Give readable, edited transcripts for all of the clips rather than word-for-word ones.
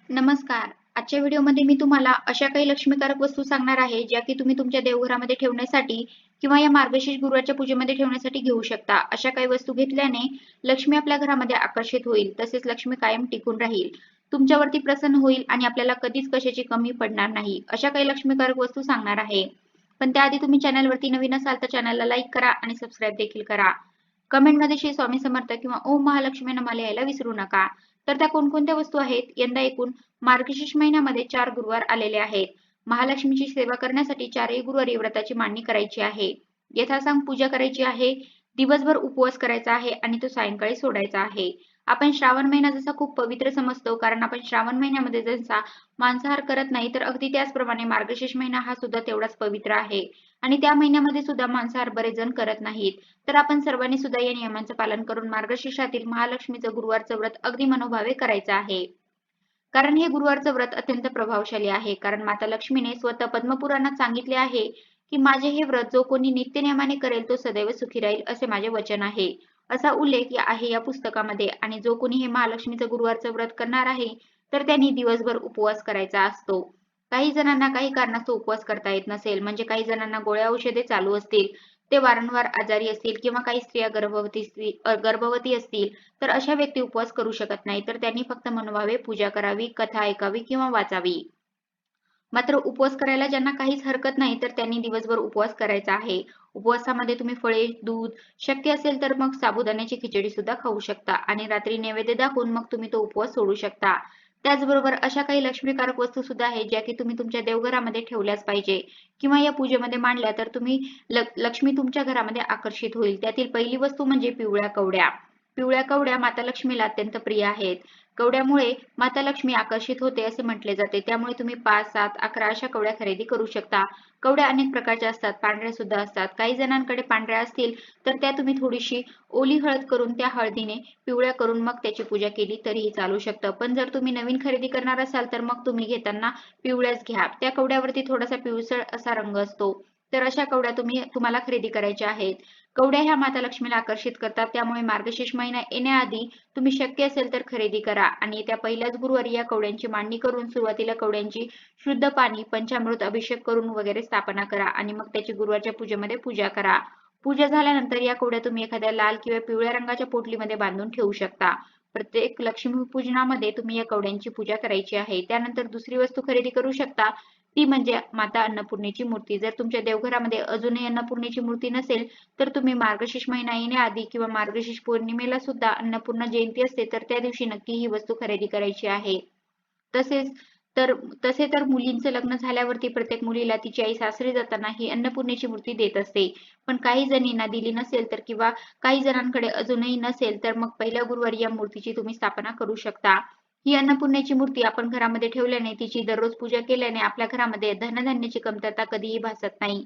नमस्कार. आजच्या व्हिडिओमध्ये मी तुम्हाला अशा काही लक्ष्मीकारक वस्तू सांगणार आहे, ज्या की तुम्ही तुमच्या देवघरामध्ये ठेवण्यासाठी किंवा या मार्गशीर्ष गुरुवारच्या पूजेमध्ये ठेवण्यासाठी घेऊ शकता. अशा काही वस्तू घेतल्याने लक्ष्मी आपल्या घरामध्ये आकर्षित होईल, तसेच लक्ष्मी कायम टिकून राहील. तुमच्यावरती प्रसन्न होईल आणि आपल्याला कधीच कशाची कमी पडणार नाही. अशा काही लक्ष्मीकारक वस्तू सांगणार आहे. पण त्याआधी तुम्ही चॅनलवरती नवीन असाल तर चॅनलला लाईक करा आणि सबस्क्राईब देखील करा. कमेंटमध्ये श्री स्वामी समर्थ किंवा ओम महालक्ष्मी नमः लिहायला विसरू नका. तर त्या कोणकोणत्या वस्तू आहेत? यंदा एकूण मार्गशीर्ष महिन्यामध्ये 4 गुरुवार आलेले आहेत. महालक्ष्मीची सेवा करण्यासाठी 4ही गुरुवारी व्रताची मांडणी करायची आहे. यथासांग पूजा करायची आहे. दिवसभर उपवास करायचा आहे आणि तो सायंकाळी सोडायचा आहे. आपण श्रावण महिना जसा खूप पवित्र समजतो, कारण आपण श्रावण महिन्यामध्ये जसा मांसाहार करत नाही, तर अगदी त्याचप्रमाणे मार्गशीर्ष महिना हा सुद्धा तेवढाच पवित्र आहे. आणि त्या महिन्यामध्ये सुद्धा मांसाहार बरेच जण करत नाहीत. तर आपण सर्वांनी सुद्धा या नियमांचं पालन करून मार्गशीर्षातील महालक्ष्मीचं गुरुवारचं व्रत अगदी मनोभावे करायचं आहे. कारण हे गुरुवारचं व्रत अत्यंत प्रभावशाली आहे. कारण माता लक्ष्मीने स्वतः पद्मपुराणात सांगितले आहे, की माझे हे व्रत जो कोणी नित्यनेमाने करेल तो सदैव सुखी राहील, असे माझे वचन आहे. असा उल्लेख आहे या पुस्तकामध्ये. आणि जो कोणी हे महालक्ष्मीचं गुरुवारचं व्रत करणार आहे, तर त्यांनी दिवसभर उपवास करायचा असतो. काही जणांना काही कारणास्तव उपवास करता येत नसेल, म्हणजे काही जणांना गोळ्या औषधे चालू असतील, ते वारंवार आजारी असतील किंवा काही स्त्रिया गर्भवती असतील, तर अशा व्यक्ती उपवास करू शकत नाही. तर त्यांनी फक्त मनोभावे पूजा करावी, कथा ऐकावी किंवा वाचावी. मात्र उपवास करायला ज्यांना काहीच हरकत नाही, तर त्यांनी दिवसभर उपवास करायचा आहे. उपवासामध्ये तुम्ही फळे, दूध, शक्य असेल तर मग साबुदाण्याची खिचडी सुद्धा खाऊ शकता आणि रात्री नैवेद्य दाखवून मग तुम्ही तो उपवास सोडू शकता. त्याचबरोबर अशा काही लक्ष्मीकारक वस्तू सुद्धा आहेत, ज्या की तुम्ही तुमच्या देवघरामध्ये ठेवल्याच पाहिजे किंवा या पूजेमध्ये मांडल्या तर तुम्ही लक्ष्मी तुमच्या घरामध्ये आकर्षित होईल. त्यातील पहिली वस्तू म्हणजे पिवळ्या कवड्या. पिवळ्या कवड्या माता लक्ष्मीला अत्यंत प्रिय आहेत. कवड्यामुळे माता लक्ष्मी आकर्षित होते असे म्हटले जाते. त्यामुळे तुम्ही 5, 7, 11 अशा कवड्या खरेदी करू शकता. कवड्या अनेक प्रकारच्या असतात, पांढऱ्या सुद्धा असतात. काही जणांकडे पांढऱ्या असतील तर त्या तुम्ही थोडीशी ओली हळद करून त्या हळदीने पिवळ्या करून मग त्याची पूजा केली तरीही चालू शकतं. पण जर तुम्ही नवीन खरेदी करणार असाल तर मग तुम्ही घेताना पिवळ्याच घ्या. त्या कवड्यावरती थोडासा पिवळसर असा रंग असतो. तर अशा कवड्या तुम्हाला खरेदी करायच्या आहेत. कवड्या ह्या माता लक्ष्मीला आकर्षित करतात. त्यामुळे मार्गशीर्ष महिना येण्याआधी तुम्ही शक्य असेल तर खरेदी करा आणि त्या पहिल्याच गुरुवारी या कवड्यांची मांडणी करून सुरुवातीला कवड्यांची शुद्ध पाणी, पंचामृत अभिषेक करून वगैरे स्थापना करा आणि मग त्याची गुरुवारच्या पूजेमध्ये पूजा करा. पूजा झाल्यानंतर या कवड्या तुम्ही एखाद्या लाल किंवा पिवळ्या रंगाच्या पोटलीमध्ये बांधून ठेवू शकता. प्रत्येक लक्ष्मीपूजनामध्ये तुम्ही या कवड्यांची पूजा करायची आहे. त्यानंतर दुसरी वस्तू खरेदी करू शकता, ती म्हणजे माता अन्नपूर्णेची मूर्ती. जर तुमच्या देवघरामध्ये अजूनही अन्नपूर्णेची मूर्ती नसेल, तर तुम्ही मार्गशीर्ष महिना येण्याआधी किंवा मार्गशीर्ष पौर्णिमेला सुद्धा अन्नपूर्णा जयंती असते, तर त्या दिवशी नक्की ही वस्तू खरेदी करायची आहे. तसेच तर तसे तर मुलींचं लग्न झाल्यावरती प्रत्येक मुलीला तिची आई सासरी जाताना ही अन्नपूर्णेची मूर्ती देत असते. पण काही जणींना दिली नसेल तर किंवा काही जणांकडे अजूनही नसेल, तर मग पहिल्या गुरुवारी या मूर्तीची तुम्ही स्थापना करू शकता. ही अन्नपूर्णेची मूर्ती आपण घरामध्ये ठेवल्याने, तिची दररोज पूजा केल्याने आपल्या घरामध्ये धनधान्याची कमतरता कधीही भासत नाही.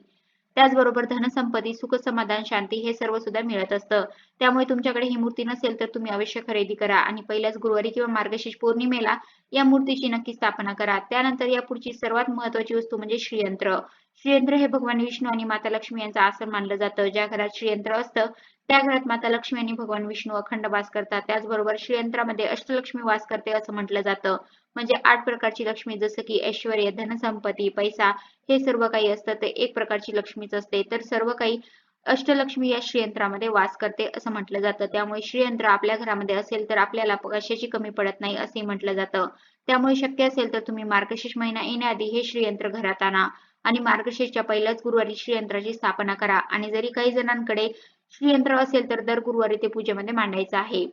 त्याचबरोबर धनसंपत्ती, सुखसमाधान, शांती हे सर्व सुद्धा मिळत असतं. त्यामुळे तुमच्याकडे ही मूर्ती नसेल तर तुम्ही अवश्य खरेदी करा आणि पहिल्याच गुरुवारी किंवा मार्गशीर्ष पौर्णिमेला या मूर्तीची नक्की स्थापना करा. त्यानंतर या पुढची सर्वात महत्त्वाची वस्तू म्हणजे श्रीयंत्र. श्रीयंत्र हे भगवान विष्णू आणि माता लक्ष्मी यांचं आसन मानलं जातं. ज्या घरात श्रीयंत्र असतं, त्या घरात माता लक्ष्मी आणि भगवान विष्णू अखंड वास करतात. त्याचबरोबर श्रीयंत्रामध्ये अष्टलक्ष्मी वास करते असं म्हटलं जातं. म्हणजे 8 प्रकारची लक्ष्मी, जसं की ऐश्वर्य, धनसंपत्ती, पैसा, हे सर्व काही असतं ते एक प्रकारची लक्ष्मीच असते. तर सर्व काही अष्टलक्ष्मी या श्रीयंत्रामध्ये वास करते असं म्हटलं जातं. त्यामुळे श्रीयंत्र आपल्या घरामध्ये असेल तर आपल्याला कशाची कमी पडत नाही असे म्हटलं जातं. त्यामुळे शक्य असेल तर तुम्ही मार्गशीर्ष महिना येण्याआधी हे श्रीयंत्र घरात आणा आणि मार्गशीर्षच्या पहिल्याच गुरुवारी श्रीयंत्राची स्थापना करा. आणि जरी काही जणांकडे श्रीयंत्र असेल तर दर गुरुवारी ते पूजेमध्ये मांडायचं आहे.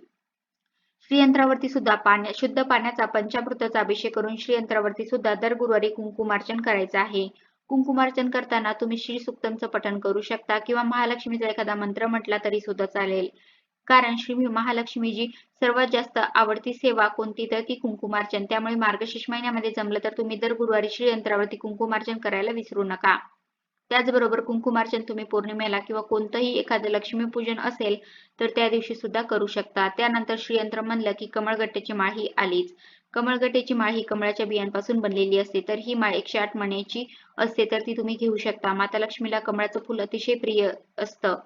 श्रीयंत्रावरती सुद्धा शुद्ध पाण्याचा पंचामृताचा अभिषेक करून श्रीयंत्रावरती सुद्धा दर गुरुवारी कुंकुमार्चन करायचं आहे. कुंकुमार्चन करताना तुम्ही श्री सुक्तमचं पठण करू शकता किंवा महालक्ष्मीचा एखादा मंत्र म्हटला तरी सुद्धा चालेल. कारण श्री महालक्ष्मीची सर्वात जास्त आवडती सेवा कोणती, तर ती कुंकुमार्चन. त्यामुळे मार्गशीर्ष महिन्यामध्ये जमलं तर तुम्ही दर गुरुवारी श्रीयंत्रावरती कुंकुमार्चन करायला विसरू नका. त्याचबरोबर कुंकुमार्चन तुम्ही पौर्णिमेला किंवा कोणतंही एखादं लक्ष्मीपूजन असेल तर त्या दिवशी सुद्धा करू शकता. त्यानंतर श्रीयंत्र म्हणलं की कमळगट्ट्याची माळ ही आलीच. कमळगट्ट्याची माळ ही कमळाच्या बियांपासून बनलेली असते. तर ही माळ 108 मण्याची असते, तर ती तुम्ही घेऊ शकता. माता लक्ष्मीला कमळाचं फूल अतिशय प्रिय असतं.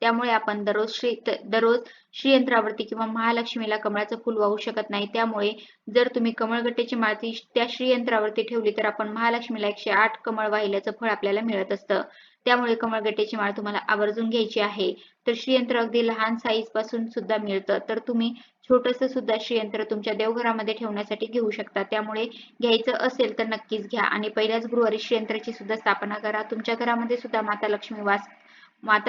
त्यामुळे आपण दररोज श्रीयंत्रावरती किंवा महालक्ष्मीला कमळाचं फूल वाहू शकत नाही. त्यामुळे जर तुम्ही कमळगट्ट्याची माळ त्या श्रीयंत्रावरती ठेवली तर आपण महालक्ष्मीला 108 कमळ वाहिल्याचं फळ आपल्याला मिळत असतं. त्यामुळे कमळगट्ट्याची माळ तुम्हाला आवर्जून घ्यायची आहे. तर श्रीयंत्र अगदी लहान साईज पासून सुद्धा मिळतं. तर तुम्ही छोटंसं सुद्धा श्रीयंत्र तुमच्या देवघरामध्ये ठेवण्यासाठी घेऊ शकता. त्यामुळे घ्यायचं असेल तर नक्कीच घ्या आणि पहिल्याच गुरुवारी श्रीयंत्राची सुद्धा स्थापना करा. तुमच्या घरामध्ये सुद्धा माता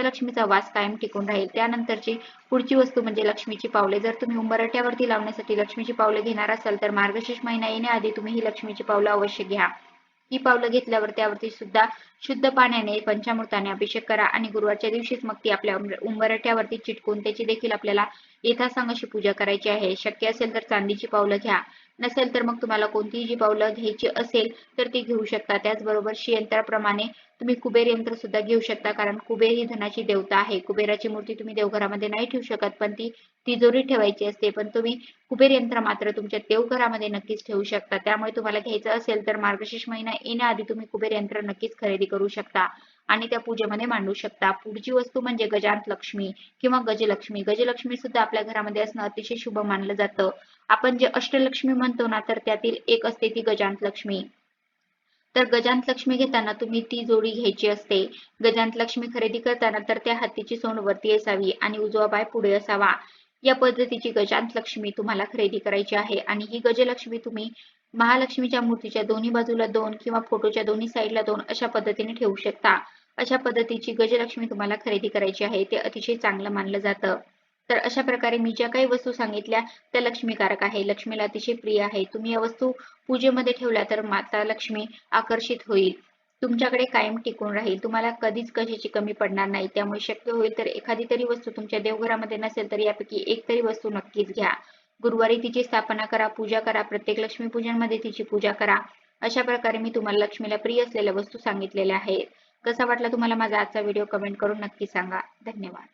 लक्ष्मीचा वास कायम टिकून राहील. त्यानंतरची पुढची वस्तू म्हणजे लक्ष्मीची पावले. जर तुम्ही उंबरठ्यावरती लावण्यासाठी लक्ष्मीची पावले घेणार असाल तर मार्गशीर्ष महिना येण्याआधी तुम्ही ही लक्ष्मीची पावलं अवश्य घ्या. ही पावलं घेतल्यावर त्यावरती सुद्धा शुद्ध पाण्याने पंचामृताने अभिषेक करा आणि गुरुवारच्या दिवशीच मग ती आपल्या उंबरठ्यावरती चिटकून त्याची देखील आपल्याला यथासांग अशी पूजा करायची आहे. शक्य असेल तर चांदीची पावलं घ्या. नसेल तर मग तुम्हाला कोणतीही जी पावलं घ्यायची असेल तर ती घेऊ शकता. त्याचबरोबर श्रीयंत्राप्रमाणे तुम्ही कुबेर यंत्र सुद्धा घेऊ शकता, कारण कुबेर ही धनाची देवता आहे. कुबेराची मूर्ती तुम्ही देवघरामध्ये नाही ठेवू शकत, पण ती तिजोरीत ठेवायची असते. पण तुम्ही कुबेर यंत्र मात्र तुमच्या देवघरामध्ये नक्कीच ठेवू शकता. त्यामुळे तुम्हाला घ्यायचं असेल तर मार्गशीर्ष महिना येण्याआधी तुम्ही कुबेर यंत्र नक्कीच खरेदी करू शकता आणि त्या पूजेमध्ये मांडू शकता. पुढची वस्तू म्हणजे गजांत लक्ष्मी किंवा गजलक्ष्मी. गजलक्ष्मी सुद्धा आपल्या घरामध्ये असणं अतिशय शुभ मानलं जातं. आपण जे अष्टलक्ष्मी म्हणतो ना, तर त्यातील एक असते ती गजांत लक्ष्मी. तर गजांत लक्ष्मी घेताना तुम्ही ती जोडी घ्यायची असते. गजांत लक्ष्मी खरेदी करताना तर त्या हातीची सोंड वरती असावी आणि उजवा पाय पुढे असावा. या पद्धतीची गजांत लक्ष्मी तुम्हाला खरेदी करायची आहे आणि ही गजलक्ष्मी तुम्ही महालक्ष्मीच्या मूर्तीच्या दोन्ही बाजूला 2 किंवा फोटोच्या दोन्ही साईडला 2 अशा पद्धतीने ठेवू शकता. अशा पद्धतीची गजलक्ष्मी तुम्हाला खरेदी करायची आहे. ते अतिशय चांगलं मानलं जातं. तर अशा प्रकारे मी ज्या काही वस्तू सांगितल्या त्या लक्ष्मीकारक आहे. लक्ष्मीला अतिशय प्रिय आहे. तुम्ही या वस्तू पूजेमध्ये ठेवल्या तर माता लक्ष्मी आकर्षित होईल. तुमच्याकडे कायम टिकून राहील. तुम्हाला कधीच कशाची कमी पडणार नाही. त्यामुळे शक्य होईल तर एखादी तरी वस्तू तुमच्या देवघरामध्ये नसेल तर यापैकी एक तरी वस्तू नक्कीच घ्या. गुरुवारी तिची स्थापना करा, पूजा करा. प्रत्येक लक्ष्मीपूजनमध्ये तिची पूजा करा. अशा प्रकारे मी तुम्हाला लक्ष्मीला प्रिय असलेल्या वस्तू सांगितलेल्या आहेत. कसा वाटला तुम्हाला माझा आजचा व्हिडिओ कमेंट करून नक्की सांगा. धन्यवाद.